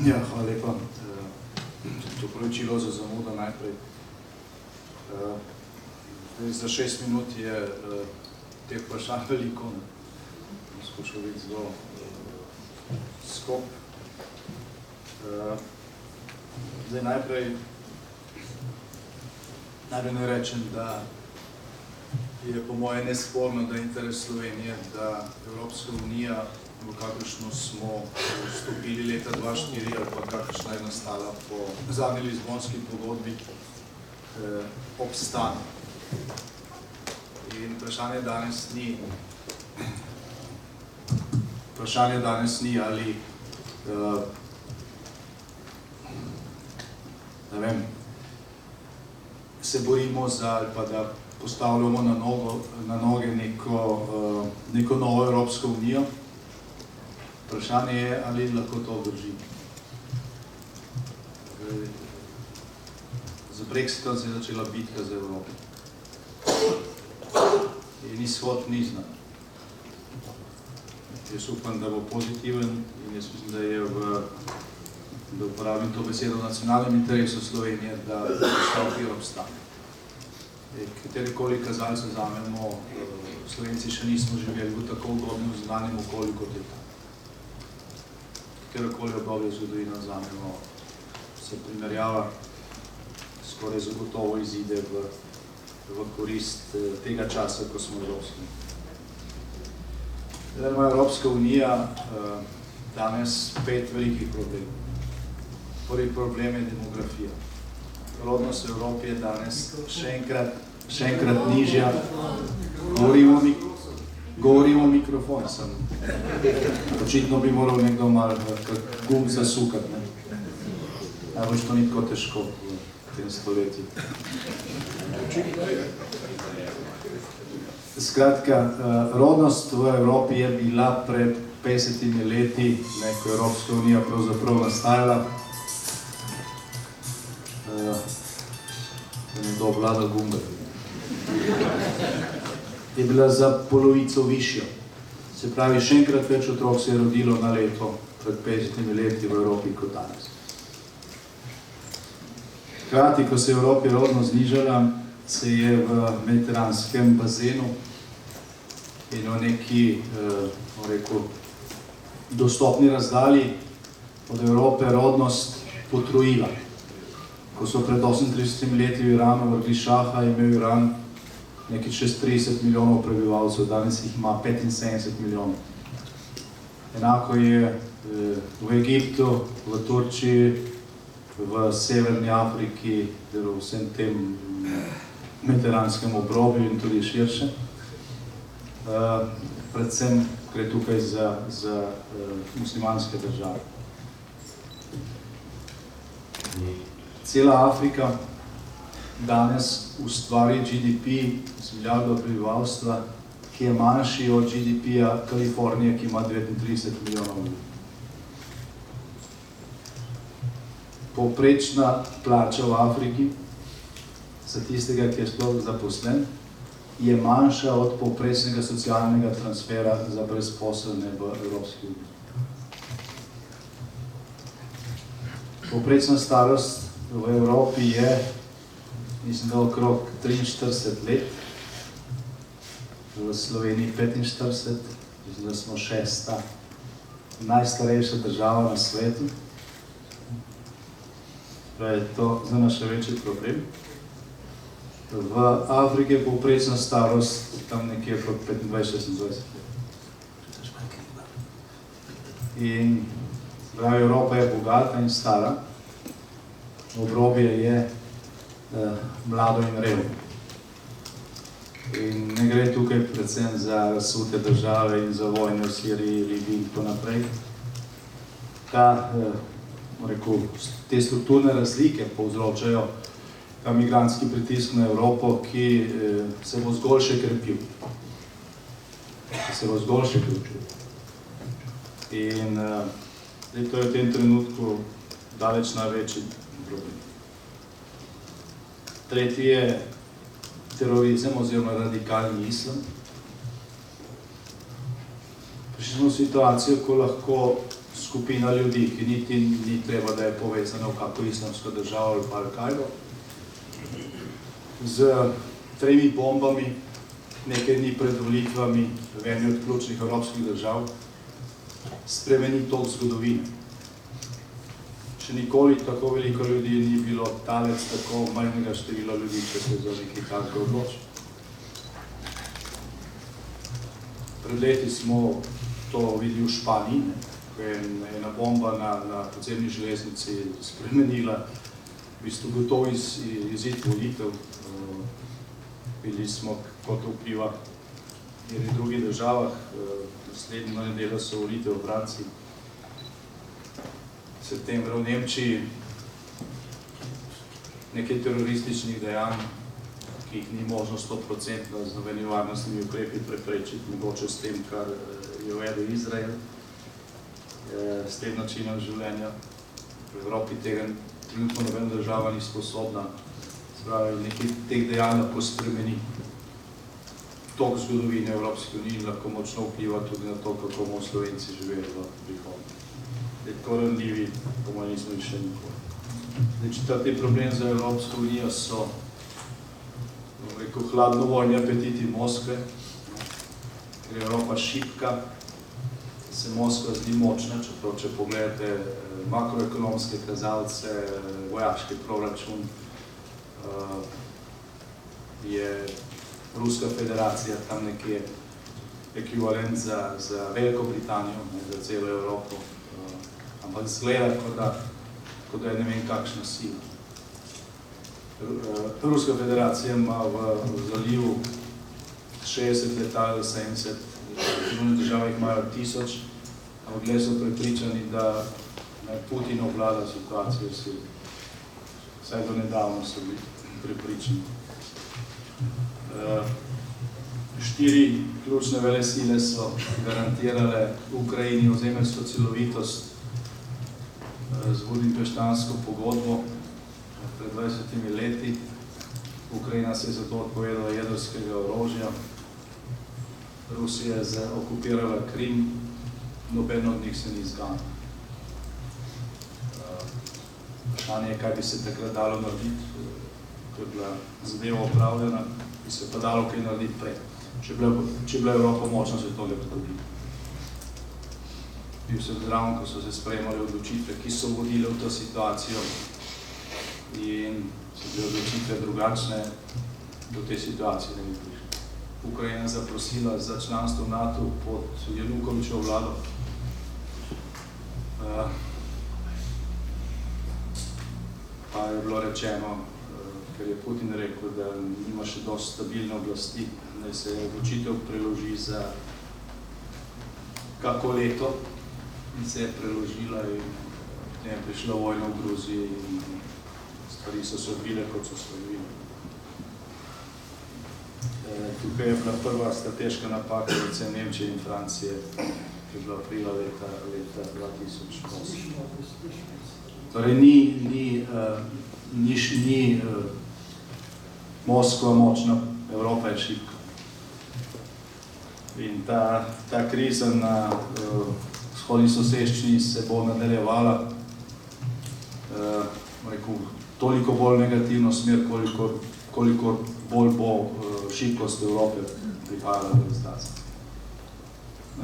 Ja, hvala lepa. To poročilo za zamudo najprej. Za 6 minut je teh vprašanj veliko. Skušal biti zelo skop. Zdaj najprej ne rečem, da je po moje nesporno, da je interes Slovenije, da Evropska unija, v kakršno smo vstopili leta 2004 ali pa kakršna je nastala po zadnji Lizbonski pogodbi, obstane. In vprašanje danes ni ali ne vem, se borimo za ali pa da postavljamo na noge neko novo Evropsko unijo. Vprašanje je, ali lahko to drži. Za Brexitom se je začela bitka za Evropo. In izhod ni znan. Jaz upam, da bo pozitiven in jaz mislim, da je da uporabim to besedo v nacionalnem interesu Slovenije, da vstopi obstane. Katerikoli kazalce vzamemo, Slovenci še nismo živeli v tako udobnem zunanjem okolju, kot je ta. Katerikoli obdobje zgodovino vzamemo, se primerjava skoraj zagotovo izide v korist tega časa, ko smo Evropski. Zdaj ima Evropska unija danes 5 velikih problemov. Prvi problem je demografija. Rodnost v Evropi je danes še enkrat nižja. Govorimo o mikrofonu sem. Očitno bi moral nekdo malo gumb zasukati. Najbolj to ni tako težko v tem stoletju. Skratka, rodnost v Evropi je bila pred 50 leti, ko je Evropska unija pravzaprav nastajala. Nekdo obvlada gumbe. Je bila za polovico višjo. Se pravi, še enkrat več otrok se je rodilo na leto pred 50 leti v Evropi kot danes. Hkrati, ko se je v Evropi rodnost znižala, se je v mediteranskem bazenu in v neki, dostopni razdalji od Evrope rodnost potrojila. Ko so pred 38 leti v Iranu vrgli šaha, je imel Iran nekaj čez 30 milijonov prebivalcev, danes jih ima 75 milijonov. Enako je v Egiptu, v Turčiji, v Severni Afriki, v vsem tem mediteranskem obrobju in tudi širše. Predvsem gre tukaj za muslimanske države. Cela Afrika danes ustvari GDP z milijardo prebivalstva, ki je manjši od GDP-ja Kalifornije, ki ima 39 milijonov ljudi. Povprečna plača v Afriki, za tistega, ki je sploh zaposlen, je manjša od povprečnega socialnega transfera za brezposelne v Evropski uniji. Povprečna starost v Evropi je, mislim, da okrog 43 let, v Sloveniji 45, mislim, da smo 6. najstarejša država na svetu. Pravi, to za nas še večji problem. V Afriki je povprečna starost tam nekje okrog 25-26 let. In pravi, Evropa je bogata in stara, obrobje je mlado in revno. In ne gre tukaj predvsem za razsute države in za vojne v Siriji, Libiji in tako naprej. Te strukturne razlike povzročajo ta migrantski pritisk na Evropo, ki se bo zgolj še krepil. In to je v tem trenutku daleč največji problem. Tretji je terorizem oziroma radikalni islam. Prišli smo v situacijo, ko lahko skupina ljudi, ki niti ni treba, da je povezana v kako islamsko državo ali pa Al-Kaido, z 3 bombami nekaj dni pred volitvami v eni od ključnih evropskih držav spremeni tok zgodovine. Še nikoli tako veliko ljudi ni bilo talec tako majhnega števila ljudi, če se za nekaj takega odloči. Pred leti smo to videli v Španiji, ko je ena bomba na podzemni železnici spremenila v bistvu gotov izid volitev. Videli smo, kako to vpliva v drugih državah. Naslednjo nedeljo so volitve v Franciji. Septembra v Nemčiji nekaj terorističnih dejanj, ki jih ni možno 100% z nobenimi varnostnimi ukrepi preprečiti, mogoče s tem, kar je uvedel Izrael, s tem načinom življenja. V Evropi tega trenutno nobena država ni sposobna, spravi nekaj teh dejanj lahko spremeni tok zgodovine Evropske unije in lahko močno vpliva tudi na to, kako bomo Slovenci živeli v prihodnje. Tako ranljivi, po mojem nismo še nikoli. Četrti problem za Evropsko unijo so hladnovojni apetiti Moskve, ker je Evropa šibka, se Moskva zdi močna, čeprav če pogledate makroekonomske kazalce, vojaški proračun, je Ruska federacija tam nekje ekvivalent za Veliko Britanijo, za celo Evropo, ampak zgleda, kot da je ne vem kakšna sila. Ruska federacija ima v zalivu 60 letal, 70, druge države jih imajo 1000, ampak glede so prepričani, da Putin obvlada situacijo v svetu. Vsaj do nedavno so bili prepričani. 4 ključne velesile so garantirale Ukrajini ozemeljsko celovitost z Budimpeštansko pogodbo pred 20 leti. Ukrajina se je zato odpovedala jedrskega orožja. Rusija je okupirala Krim, noben od njih se ni izganil. Vprašanje je, kaj bi se takrat dalo narediti, ko je bila zadeva opravljena, bi se pa dalo kaj narediti prej. Če je bila Evropa močna, se je tole zgodilo. Bil sem zraven, ko so se sprejemali odločitve, ki so vodile v to situacijo in so bile odločitve drugačne, do te situacije ne bi prišli. Ukrajina zaprosila za članstvo v NATO pod Janukovičevo vlado. Pa je bilo rečeno, ker je Putin rekel, da nima še dosti stabilne oblasti, da se odločitev preloži za kako leto in se je preložila in potem je prišla vojna v Gruziji in stvari so se odvile, kot so se odvile. Tukaj je bila prva strateška napaka recimo Nemčije in Francije, ki je bila aprila leta 2008. Torej ni Moskva močna, Evropa je šibka. In ta kriza na vzhodni soseščini se bo nadaljevala toliko bolj negativno smer, koliko bolj bo šibkost Evrope prihajala do distanca.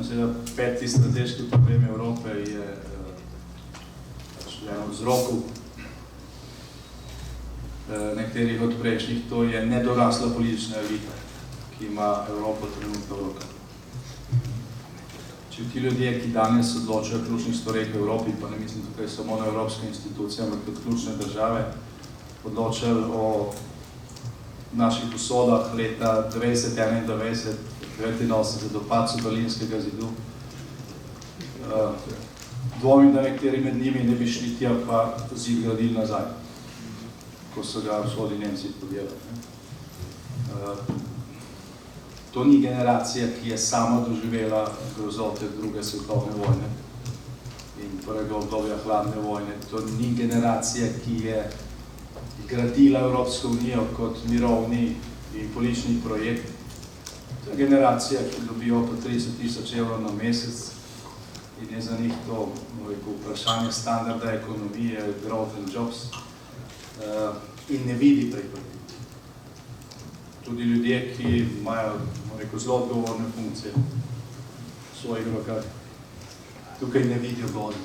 Seveda, 5. strateški problem Evrope je eden od vzrokov nekaterih od prejšnjih, to je nedorasla politična elita, ki ima Evropo trenutno v rokah. Če ti ljudje, ki danes odločajo o ključnih stvareh v Evropi, pa ne mislim tukaj samo na evropske institucije, ampak tudi ključne države, odločali o naših usodah leta 1991, 1989 do padcu Berlinskega zidu, dvomim, da nekateri med njimi ne bi šli tja pa zid gradili nazaj, ko so ga vzhodni Nemci podelali. To ni generacija, ki je sama doživela grozote druge svetovne vojne in prvega obdobja hladne vojne. To ni generacija, ki je gradila Evropsko unijo kot mirovni in politični projekt. To je generacija, ki dobijo po 30 000 evrov na mesec in je za njih to vprašanje standarda ekonomije, growth and jobs, in ne vidi preko tega. Tudi ljudje, ki imajo zelo odgovorne funkcije v svojih rokah, tukaj ne vidijo godu.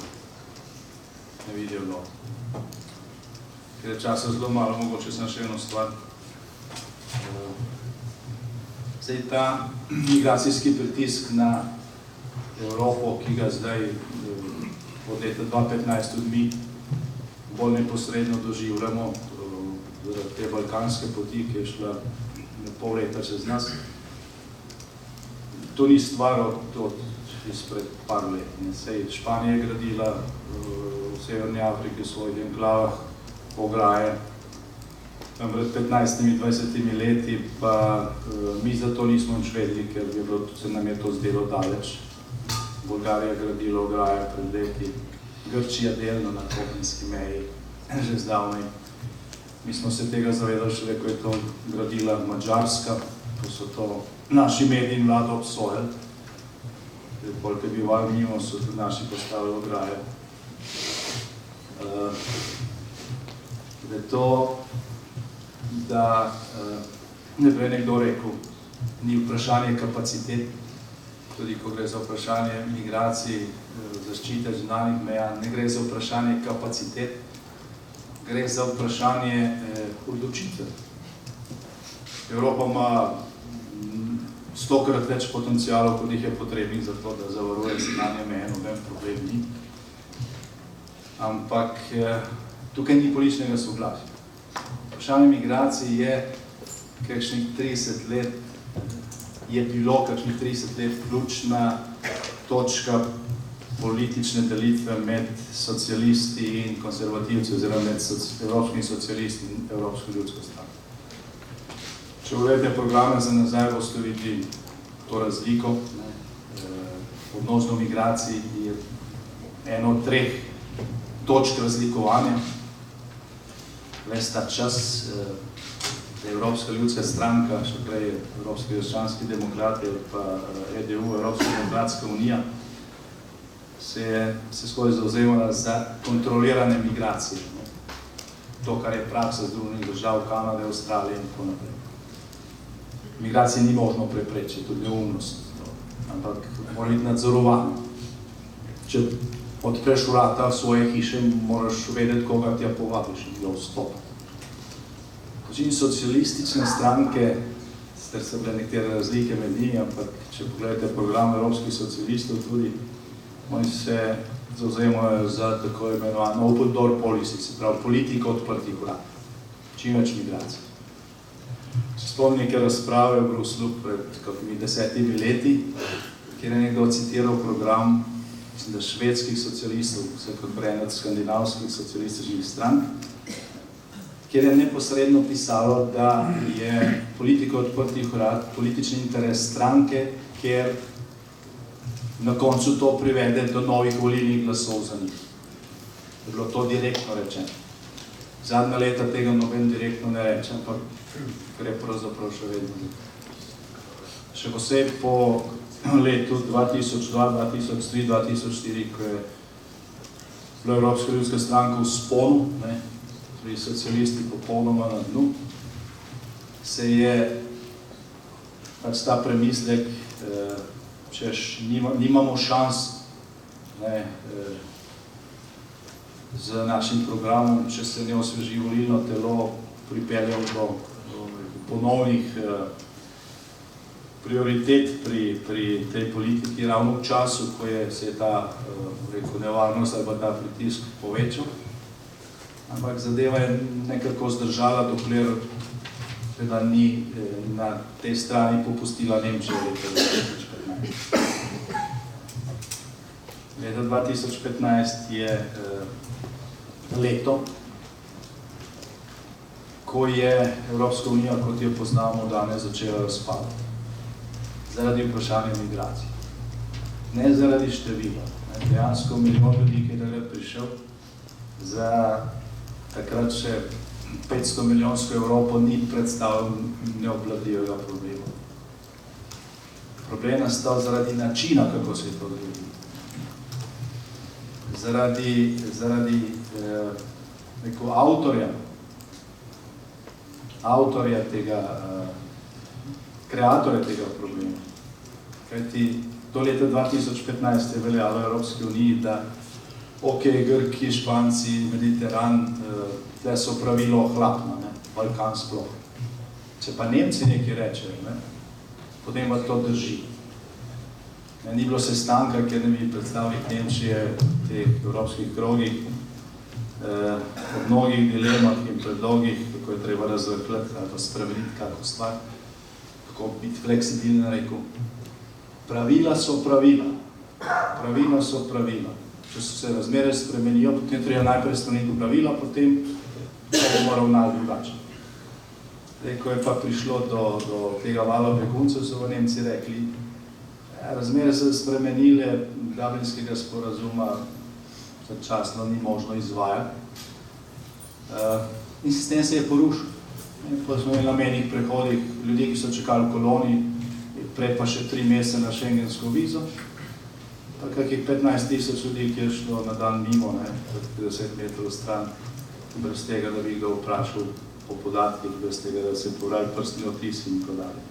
Ne vidijo godu. Ker je časa zelo malo, mogoče sem še eno stvar. Zdaj ta migracijski pritisk na Evropo, ki ga zdaj od leta 2015 tudi mi bolj neposredno doživljamo, te balkanske poti, ki je šla pol leta čez nas. To ni stvar od izpred par let. Sej Španija je gradila v Severni Afriki v svojih enklavah ograje. Tam pred 15-20 leti pa mi za to nismo nič vedeli, ker se nam je to zdelo daleč. Bolgarija gradila ograje pred leti, Grčija delno na kopenski meji, že zdavnaj. Mi smo se tega zavedali šele, ko je to gradila Madžarska, ko so to naši mediji in vlada obsojali. Koliko je bivali mimo, so tudi naši postavili ograje. Da ne bi nekdo rekel, ni vprašanje kapacitet, tudi ko gre za vprašanje migracij, zaščite zunanjih meja, ne gre za vprašanje kapacitet, gre za vprašanje odločitve. Evropa ima 100-krat več potencialov, kot jih je potrebnih za to, da zavaruje zunanje meje, noben problem ni. Ampak tukaj ni političnega soglasja. Vprašanje migracij je kakšnih 30 let, je bilo kakšnih 30 let ključna točka politične delitve med socialisti in konservativci, oziroma med evropskimi socialisti in Evropsko ljudsko stranko. Če pogledate programe za nazaj, boste videli to razliko. Odnos do migracij je eno od 3 točk razlikovanja. Ves ta čas, da je Evropska ljudska stranka, še prej Evropski krščanski demokrati ali pa EDU, Evropska demokratska unija, se skozi zavzemala za kontrolirane migracije. To, kar je praksa Združenih držav, Kanade, Avstralije in tako naprej. Migracije ni možno preprečiti, tudi neumnost, ampak mora biti nadzorovano. Če odpreš vrata svoje hiše, moraš vedeti, koga tja povabiš in ga vstopati. In socialistične stranke, sicer so bile nekatere razlike med njimi, ampak če pogledate program evropskih socialistov tudi, oni se zavzemajo za tako imenovano open door policy, se pravi politika odprtih vrat, čim več migracij. Se spomnim neke razprave v Bruslu pred kakimi 10 leti, kjer je nekdo citiral program, mislim, da švedskih socialistov, vse kot prej skandinavskih socialističnih strank, kjer je neposredno pisalo, da je politika odprtih vrat politični interes stranke, ker na koncu to privede do novih volilnih glasov za njih. Je bilo to direktno rečeno. Zadnja leta tega noben direktno ne reče, ampak gre pravzaprav še vedno. Še posebej po letu 2002, 2003, 2004, ko je bila Evropska ljudska stranka v sponu, pri socialisti popolnoma na dnu, se je pač ta premislek, češ nimamo šans z našim programom, če se ne osveži volilno telo, pripeljal do ponovnih prioritet pri tej politiki, ravno v času, ko se je ta nevarnost ali pa ta pritisk povečal. Ampak zadeva je nekako zdržala, dokler seveda ni na tej strani popustila Nemčija leta 2015. Leta 2015 je leto, ko je Evropska unija, kot jo poznamo danes, začela razpadati. Zaradi vprašanja migracij. Ne zaradi števila. Dejansko milijon ljudi, ki je takrat prišel, za takrat še 500 milijonsko Evropo ni predstavljal neobvladljivega problema. Problem nastal zaradi načina, kako se je to zgodilo. zaradi avtorja tega, kreatorja tega problema. Kajti do leta 2015 je veljalo v Evropski uniji, da Grki, Španci, Mediteran, tle so pravilo ohlapna, Balkan sploh. Če pa Nemci nekaj rečejo, potem pa to drži. Ni bilo sestanka, kjer ne bi predstavnik Nemčije v teh evropskih krogih o mnogih dilemah in predlogih, kako je treba razvrklati ali pa spremeniti kako stvar, kako biti fleksibilno rekel. Pravila so pravila. Pravila so pravila. Če se razmere spremenijo, potem treba najprej spremeniti pravila, potem bomo ravnali drugače. Ko je pa prišlo do tega vala beguncev, so v Nemci rekli, razmere se spremenile, Dublinskega sporazuma začasno ni možno izvajati. In sistem se je porušil. Pa smo imeli na mejnih prehodih ljudje, ki so čakali v koloni, prej pa še 3 mesece na šengensko vizo, pa kakih 15,000 ljudi, ki je šlo na dan mimo, 50 metrov stran, brez tega, da bi ga vprašal po podatkih, brez tega, da se povrali prstni odtisi in podali.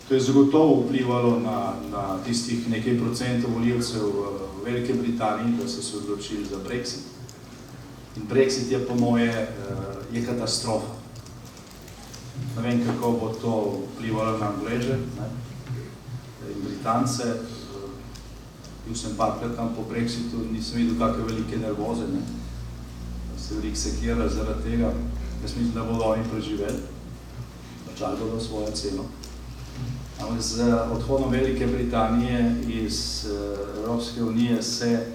To je zagotovo vplivalo na tistih nekaj procentov volivcev v Velike Britaniji, da so se odločili za Brexit. In Brexit je po moje je katastrofa. Ne vem, kako bo to vplivalo na Angleže in Britance. Bil sem parkrat tam po Brexitu, nisem videl kakve velike nervoze, se veliko sekira zaradi tega. Jaz mislim, da bodo oni preživeli, plačali bodo svojo ceno. Ampak z odhodom Velike Britanije iz Evropske unije se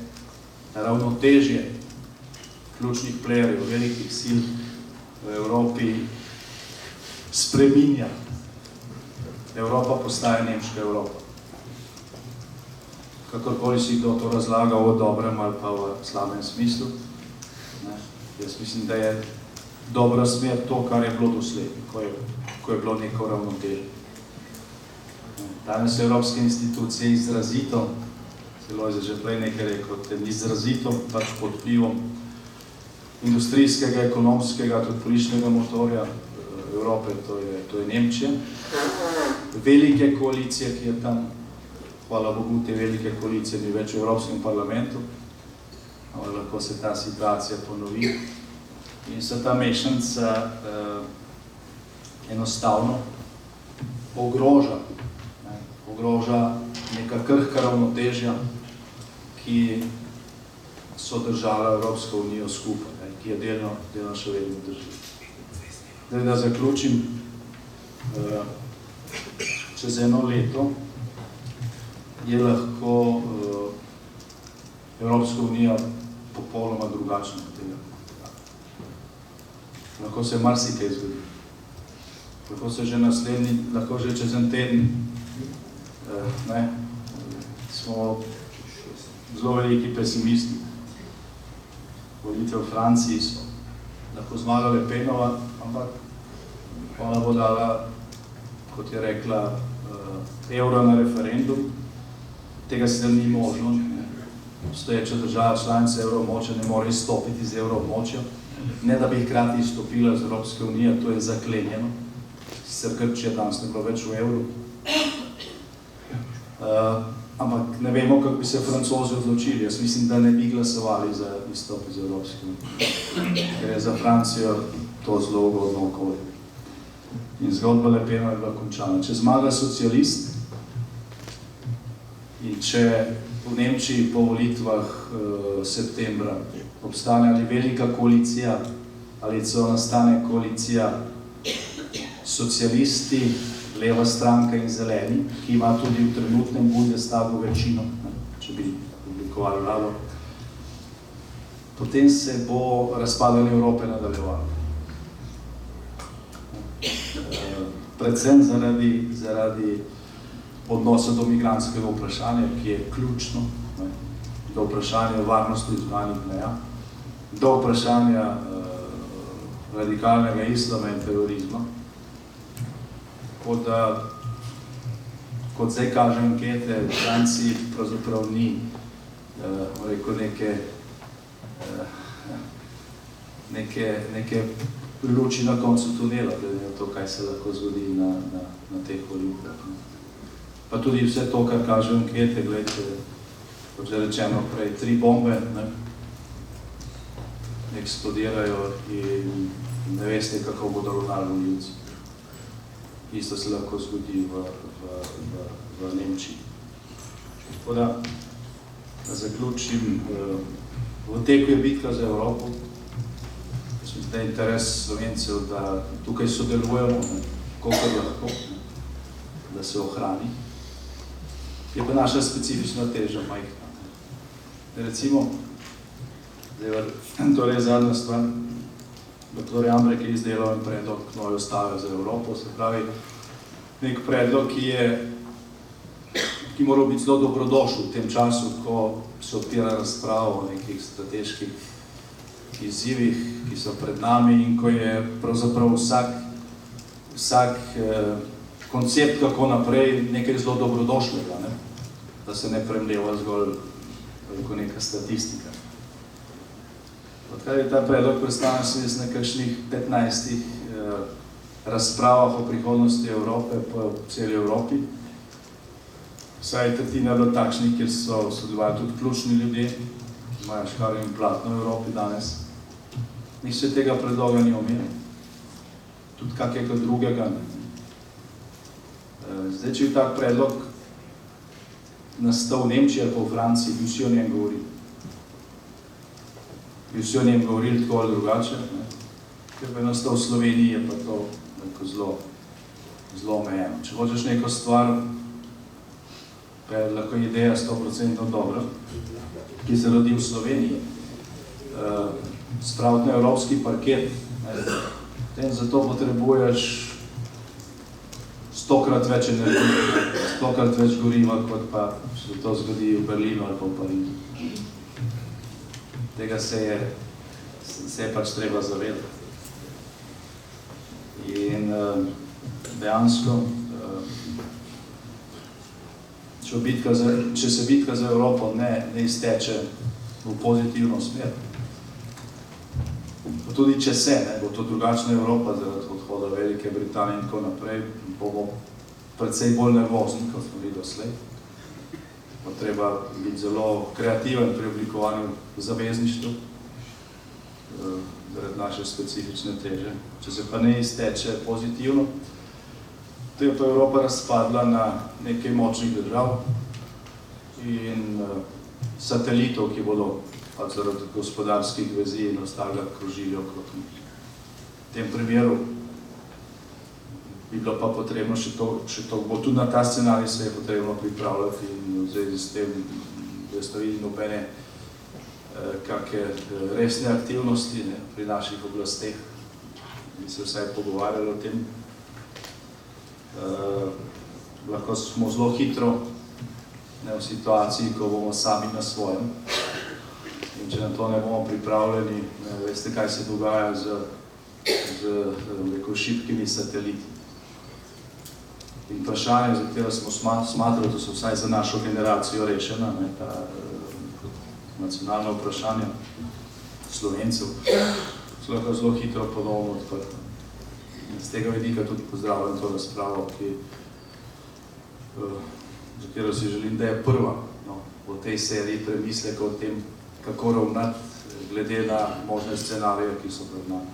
ravnotežje ključnih playerjev, velikih sil v Evropi spreminja. Evropa postaja nemška Evropa. Kakorkoli si kdo to razlaga v dobrem ali pa v slabem smislu. Jaz mislim, da je dobra smer to, kar je bilo doslej, ko je bilo neko ravnotežje. Danes evropske institucije izrazito, celo je že prej nekaj rekel, tem izrazito pač pod vplivom industrijskega, ekonomskega, tudi političnega motorja Evrope, to je Nemčija. Velike koalicije, ki je tam, hvala Bogu, te velike koalicije ni več v Evropskem parlamentu, ampak lahko se ta situacija ponovi. In se ta mešanca enostavno ogroža neka krhka ravnotežja, ki so držala Evropsko unijo skupaj, ki je delno še vedno drži. Zdaj, da zaključim, čez 1 leto je lahko Evropska unija popolnoma drugačna od tega. Lahko se marsikaj zgodi. Lahko se že naslednji, lahko že čez en teden, smo zelo veliki pesimisti. Volitve v Franciji so lahko zmagala Le Penova, ampak ona bo dala, kot je rekla, evro na referendum. Tega sicer ni možno. Obstoječa država članica evroobmočja ne more izstopiti iz evroobmočja. Ne da bi hkrati izstopila iz Evropske unije, to je zaklenjeno. Sicer Grčija danes ne bilo več v evru. Ampak ne vemo, kako bi se Francozi odločili. Jaz mislim, da ne bi glasovali za izstop iz Evropske unije. Ker je za Francijo to zelo ugodno okolje. In zgodba Le Penova je bila končana. Če zmaga socialist in če v Nemčiji po volitvah septembra obstane ali velika koalicija, ali celo nastane koalicija socialisti, leva stranka in zeleni, ki ima tudi v trenutnem Bundestagu večino, če bi oblikovali vlado, potem se bo razpadanje Evrope nadaljevalo. Predvsem zaradi odnosa do migrantskega vprašanja, ki je ključno, do vprašanja varnosti zunanjih meja, do vprašanja radikalnega islama in terorizma. Kot zdaj kaže ankete, v Franciji pravzaprav ni rekel, neke luči na koncu tunela, glede na to, kaj se lahko zgodi na teh volitvah. Pa tudi vse to, kar kaže ankete, gledajte, kot že rečeno prej, 3 bombe eksplodirajo in ne veste, kako bodo ravnali volivci. Isto se lahko zgodi v Nemčiji. Tako da zaključim, v teku je bitka za Evropo. Mislim, da je interes Slovencev, da tukaj sodelujemo, kolikor lahko, da se ohrani. Je pa naša specifična teža majhna. Recimo, to je zadnja stvar, dr. Jambrek je izdelal en predlog nove ustave za Evropo, se pravi, nek predlog, ki mora biti zelo dobrodošel v tem času, ko se odpira razprava o nekih strateških izzivih, ki so pred nami in ko je pravzaprav vsak koncept, kako naprej, nekaj zelo dobrodošlega, ne? Da se ne premljeva zgolj neka statistika. Odkar je ta predlog predstavljen, sem jaz na kakšnih 15 razpravah o prihodnosti Evrope po celi Evropi. Vsaj tretjina bilo takšnih, kjer so sodelovali tudi ključni ljudje, ki imajo škarje in platno v Evropi danes. Nihče tega predloga ni omenil. Tudi kakega drugega. Zdaj, če je tak predlog nastal v Nemčiji ali pa v Franciji, bi vsi o njem govorili. Bi vsi o njem govorili tako ali drugače. Ker pa je nastal v Sloveniji, je pa to zelo omejeno. Če hočeš neko stvar, pa je lahko ideja 100% dobra, ki se rodi v Sloveniji, spraviti na evropski parket, zato potrebuješ 100-krat več energije, 100-krat več goriva, kot pa se to zgodi v Berlinu ali pa v Parizu. Tega se je pač treba zavedati. In dejansko, če se bitka za Evropo ne izteče v pozitivno smer, tudi če se, bo to drugačna Evropa zaradi odhoda Velike Britanije in tako naprej, bomo precej bolj nervozni, kot smo bili doslej. Bo treba biti zelo kreativen pri oblikovanju zavezništva, zaradi naše specifične teže. Če se pa ne izteče pozitivno, to je pa Evropa razpadla na nekaj močnih držav in satelitov, ki bodo pa zaradi gospodarskih vezi in ostalega krožili okrog njih. V tem primeru bi bilo pa potrebno še to, bo tudi na ta scenarij se je potrebno pripravljati in v zvezi s tem, da ste videli nobene kakšne resne aktivnosti pri naših oblasteh, bi se vsaj pogovarjali o tem. Lahko smo zelo hitro v situaciji, ko bomo sami na svojem. In če na to ne bomo pripravljeni, veste, kaj se dogaja z šibkimi sateliti. In vprašanje, za katero smo smatrali, da so vsaj za našo generacijo rešena, ta nacionalna vprašanja Slovencev, so lahko zelo hitro ponovno odprta. Z tega vidika tudi pozdravljam to razpravo, za katero si želim, da je prva v tej seriji premisleka o tem, kako ravnati glede na možne scenarije, ki so pred nami.